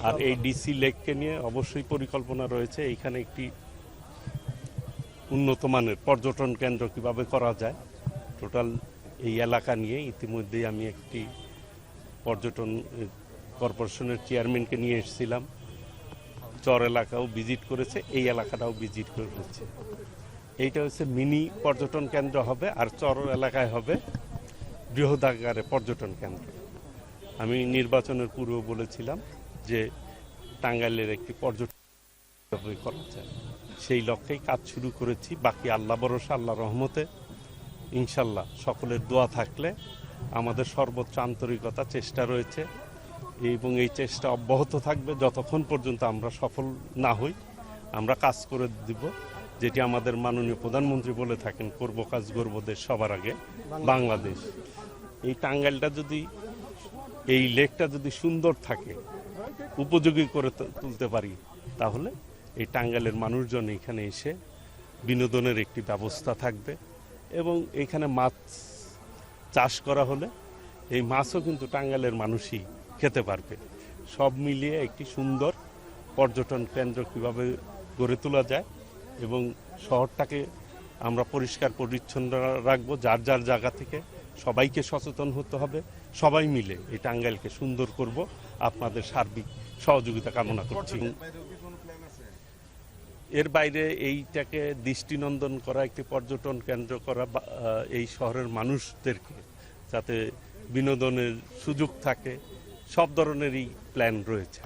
আর এই ডিসি লেককে নিয়ে অবশ্যই পরিকল্পনা রয়েছে এইখানে একটি উন্নত মানের পর্যটন কেন্দ্র কিভাবে করা যায় টোটাল এই এলাকা নিয়ে ইতিমধ্যেই আমি একটি পর্যটন কর্পোরেশনের চেয়ারম্যানকে নিয়ে এসেছিলাম, চর এলাকাও ভিজিট করেছে, এই এলাকাটাও ভিজিট করেছে। এইটা হচ্ছে মিনি পর্যটন কেন্দ্র হবে, আর চর এলাকায় হবে বৃহদাকারে পর্যটন কেন্দ্র। আমি নির্বাচনের পূর্বে বলেছিলাম যে টাঙ্গাইলের একটি পর্যটন করা যায়, সেই লক্ষ্যেই কাজ শুরু করেছি। বাকি আল্লাহ ভরসা, আল্লাহ রহমতে ইনশাল্লাহ সকলের দোয়া থাকলে আমাদের সর্বোচ্চ আন্তরিকতা চেষ্টা রয়েছে এবং এই চেষ্টা অব্যাহত থাকবে যতক্ষণ পর্যন্ত আমরা সফল না হই। আমরা কাজ করে দিব যেটি আমাদের মাননীয় প্রধানমন্ত্রী বলে থাকেন, করব কাজ গর্ব দেশ সবার আগে বাংলাদেশ। এই টাঙ্গাইলটা যদি, এই লেকটা যদি সুন্দর থাকে, উপযোগী করে তুলতে পারি, তাহলে এই টাঙ্গাইলের মানুষজন এখানে এসে বিনোদনের একটি ব্যবস্থা থাকবে এবং এখানে মাছ চাষ করা হলে এই মাছও কিন্তু টাঙ্গাইলের মানুষই খেতে পারবে। সব মিলিয়ে একটি সুন্দর পর্যটন কেন্দ্র কীভাবে গড়ে তোলা যায় এবং শহরটাকে আমরা পরিষ্কার পরিচ্ছন্ন রাখবো, যার যার জায়গা থেকে সবাইকে সচেতন হতে হবে, সবাই মিলে এই টাঙ্গাইলকে সুন্দর করব। আপনাদের সার্বিক সহযোগিতা কামনা করছি। এর বাইরে এইটাকে দৃষ্টিনন্দন করা, একটি পর্যটন কেন্দ্র করা, এই শহরের মানুষদেরকে যাতে বিনোদনের সুযোগ থাকে, সব ধরনেরই প্ল্যান রয়েছে।